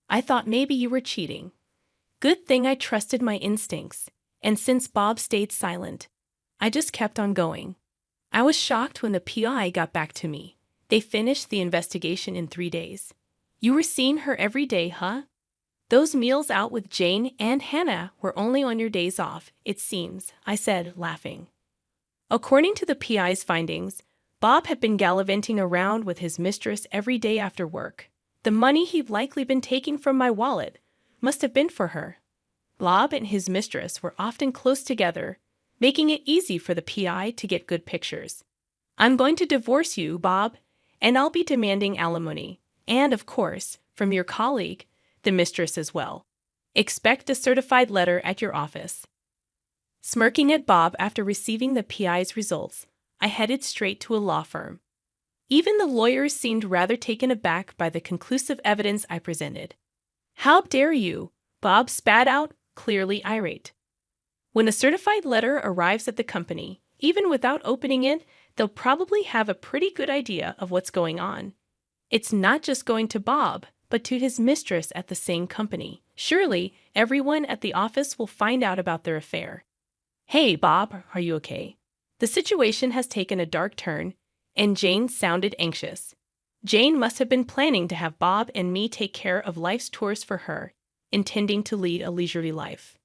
I thought maybe you were cheating. Good thing I trusted my instincts, and since Bob stayed silent, I just kept on going. I was shocked when the PI got back to me. They finished the investigation in 3 days. You were seeing her every day, huh? Those meals out with Jane and Hannah were only on your days off, it seems, I said, laughing. According to the PI's findings, Bob had been gallivanting around with his mistress every day after work. The money he'd likely been taking from my wallet must have been for her. Bob and his mistress were often close together, making it easy for the PI to get good pictures. I'm going to divorce you, Bob, and I'll be demanding alimony. And, of course, from your colleague, the mistress as well. Expect a certified letter at your office. Smirking at Bob after receiving the PI's results, I headed straight to a law firm. Even the lawyers seemed rather taken aback by the conclusive evidence I presented. How dare you? Bob spat out, clearly irate. When a certified letter arrives at the company, even without opening it, they'll probably have a pretty good idea of what's going on. It's not just going to Bob, but to his mistress at the same company. Surely, everyone at the office will find out about their affair. Hey, Bob, are you okay? The situation has taken a dark turn, and Jane sounded anxious. Jane must have been planning to have Bob and me take care of life's chores for her, intending to lead a leisurely life.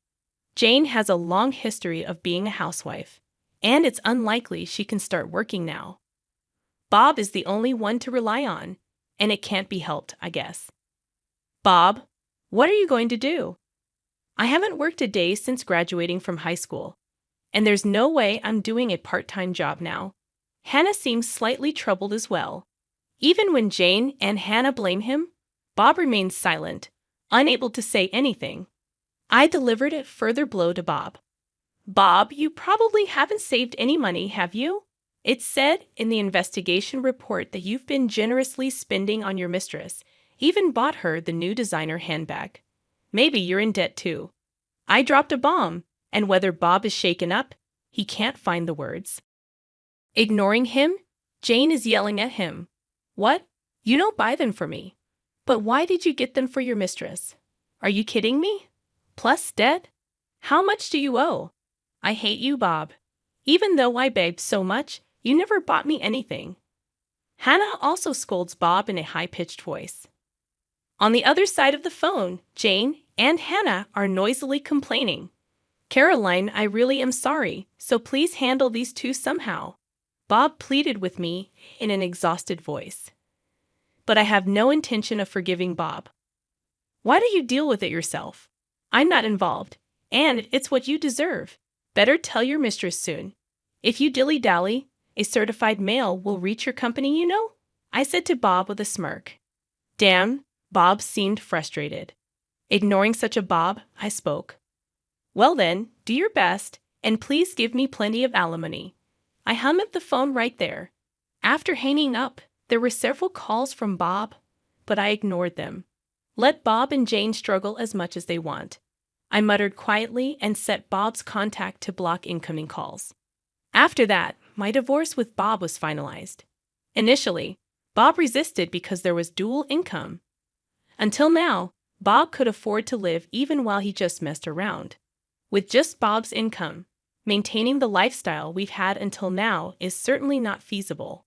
Jane has a long history of being a housewife, and it's unlikely she can start working now. Bob is the only one to rely on, and it can't be helped, I guess. Bob, what are you going to do? I haven't worked a day since graduating from high school, and there's no way I'm doing a part-time job now. Hannah seems slightly troubled as well. Even when Jane and Hannah blame him, Bob remains silent, unable to say anything. I delivered a further blow to Bob. Bob, you probably haven't saved any money, have you? It said in the investigation report that you've been generously spending on your mistress, even bought her the new designer handbag. Maybe you're in debt too. I dropped a bomb, and whether Bob is shaken up, he can't find the words. Ignoring him, Jane is yelling at him. What? You don't buy them for me. But why did you get them for your mistress? Are you kidding me? Plus debt? How much do you owe? I hate you, Bob. Even though I begged so much, you never bought me anything. Hannah also scolds Bob in a high-pitched voice. On the other side of the phone, Jane and Hannah are noisily complaining. Caroline, I really am sorry, so please handle these two somehow. Bob pleaded with me in an exhausted voice. But I have no intention of forgiving Bob. Why don't you deal with it yourself? I'm not involved, and it's what you deserve. Better tell your mistress soon. If you dilly-dally, a certified mail will reach your company, you know? I said to Bob with a smirk. Damn, Bob seemed frustrated. Ignoring such a Bob, I spoke. Well then, do your best, and please give me plenty of alimony. I hung up the phone right there. After hanging up, there were several calls from Bob, but I ignored them. Let Bob and Jane struggle as much as they want. I muttered quietly and set Bob's contact to block incoming calls. After that, my divorce with Bob was finalized. Initially, Bob resisted because there was dual income. Until now, Bob could afford to live even while he just messed around. With just Bob's income, maintaining the lifestyle we've had until now is certainly not feasible.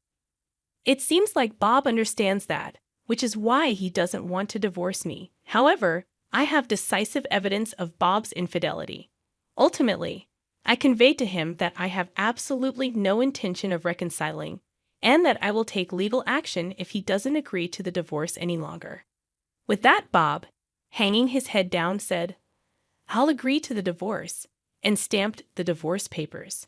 It seems like Bob understands that, which is why he doesn't want to divorce me. However, I have decisive evidence of Bob's infidelity. Ultimately, I conveyed to him that I have absolutely no intention of reconciling, and that I will take legal action if he doesn't agree to the divorce any longer. With that, Bob, hanging his head down, said, I'll agree to the divorce, and stamped the divorce papers.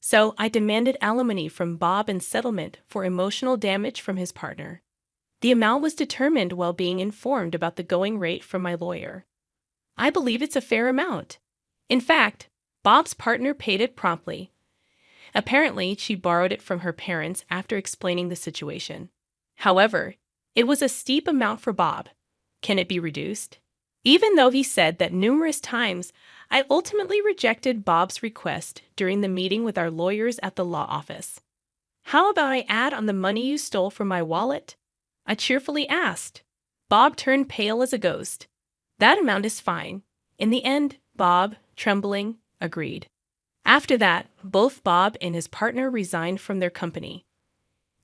So I demanded alimony from Bob in settlement for emotional damage from his partner. The amount was determined while being informed about the going rate from my lawyer. I believe it's a fair amount. In fact, Bob's partner paid it promptly. Apparently, she borrowed it from her parents after explaining the situation. However, it was a steep amount for Bob. Can it be reduced? Even though he said that numerous times, I ultimately rejected Bob's request during the meeting with our lawyers at the law office. How about I add on the money you stole from my wallet? I cheerfully asked. Bob turned pale as a ghost. That amount is fine. In the end, Bob, trembling, agreed. After that, both Bob and his partner resigned from their company.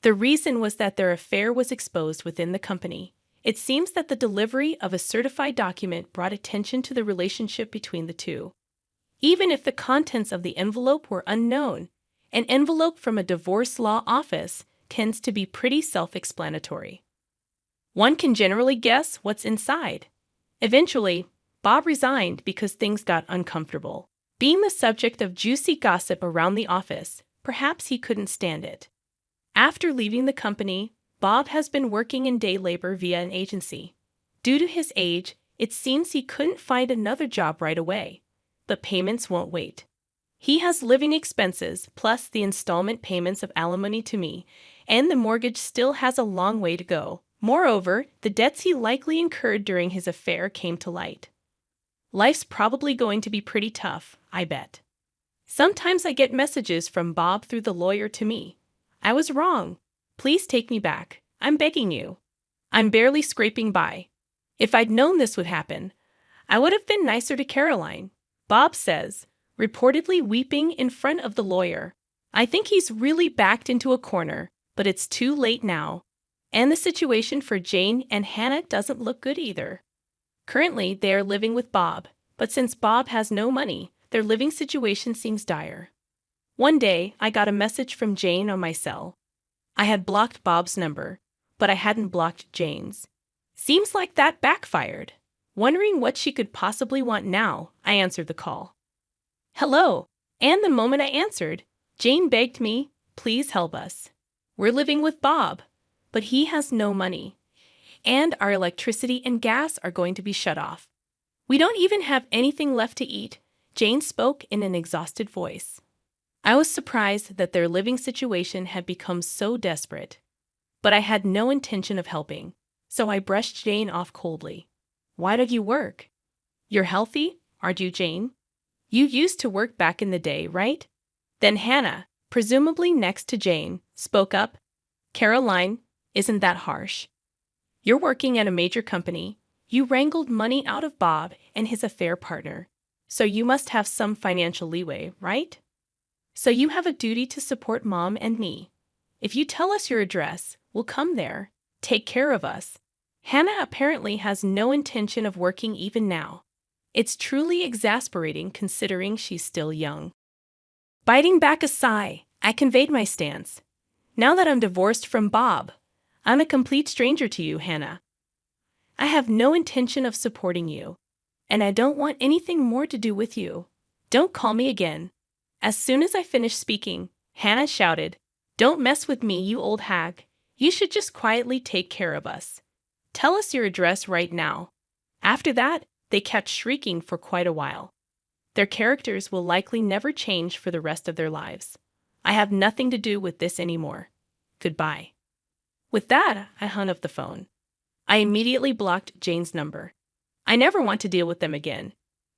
The reason was that their affair was exposed within the company. It seems that the delivery of a certified document brought attention to the relationship between the two. Even if the contents of the envelope were unknown, an envelope from a divorce law office tends to be pretty self-explanatory. One can generally guess what's inside. Eventually, Bob resigned because things got uncomfortable. Being the subject of juicy gossip around the office, perhaps he couldn't stand it. After leaving the company, Bob has been working in day labor via an agency. Due to his age, it seems he couldn't find another job right away. But payments won't wait. He has living expenses plus the installment payments of alimony to me, and the mortgage still has a long way to go. Moreover, the debts he likely incurred during his affair came to light. Life's probably going to be pretty tough, I bet. Sometimes I get messages from Bob through the lawyer to me. I was wrong. Please take me back. I'm begging you. I'm barely scraping by. If I'd known this would happen, I would have been nicer to Caroline, Bob says, reportedly weeping in front of the lawyer. I think he's really backed into a corner, but it's too late now. And the situation for Jane and Hannah doesn't look good either. Currently, they are living with Bob, but since Bob has no money, their living situation seems dire. One day, I got a message from Jane on my cell. I had blocked Bob's number, but I hadn't blocked Jane's. Seems like that backfired. Wondering what she could possibly want now, I answered the call. Hello, and the moment I answered, Jane begged me, please help us. We're living with Bob, but he has no money. And our electricity and gas are going to be shut off. We don't even have anything left to eat, Jane spoke in an exhausted voice. I was surprised that their living situation had become so desperate. But I had no intention of helping, so I brushed Jane off coldly. Why don't you work? You're healthy, aren't you, Jane? You used to work back in the day, right? Then Hannah, presumably next to Jane, spoke up. Caroline, isn't that harsh? You're working at a major company. You wrangled money out of Bob and his affair partner, so you must have some financial leeway, right? So you have a duty to support Mom and me. If you tell us your address, we'll come there. Take care of us. Hannah apparently has no intention of working even now. It's truly exasperating considering she's still young. Biting back a sigh, I conveyed my stance. Now that I'm divorced from Bob, I'm a complete stranger to you, Hannah. I have no intention of supporting you, and I don't want anything more to do with you. Don't call me again. As soon as I finished speaking, Hannah shouted, Don't mess with me, you old hag. You should just quietly take care of us. Tell us your address right now. After that, they kept shrieking for quite a while. Their characters will likely never change for the rest of their lives. I have nothing to do with this anymore. Goodbye. With that, I hung up the phone. I immediately blocked Jane's number. I never want to deal with them again.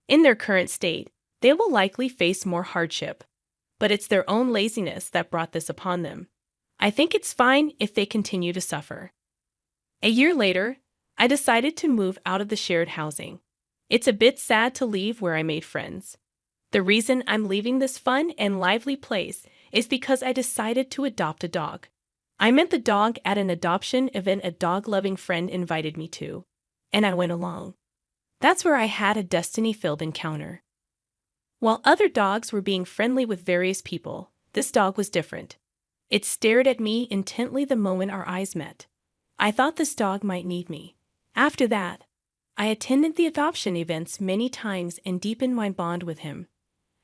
In their current state, they will likely face more hardship. But it's their own laziness that brought this upon them. I think it's fine if they continue to suffer. A year later, I decided to move out of the shared housing. It's a bit sad to leave where I made friends. The reason I'm leaving this fun and lively place is because I decided to adopt a dog. I met the dog at an adoption event a dog-loving friend invited me to, and I went along. That's where I had a destiny-filled encounter. While other dogs were being friendly with various people, this dog was different. It stared at me intently the moment our eyes met. I thought this dog might need me. After that, I attended the adoption events many times and deepened my bond with him.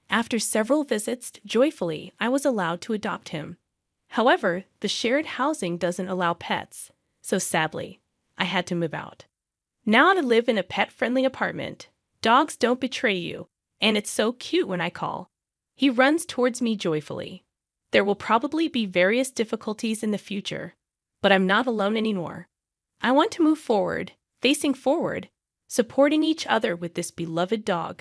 After several visits, joyfully, I was allowed to adopt him. However, the shared housing doesn't allow pets, so sadly, I had to move out. Now I live in a pet-friendly apartment. Dogs don't betray you, and it's so cute when I call. He runs towards me joyfully. There will probably be various difficulties in the future, but I'm not alone anymore. I want to move forward, facing forward, supporting each other with this beloved dog.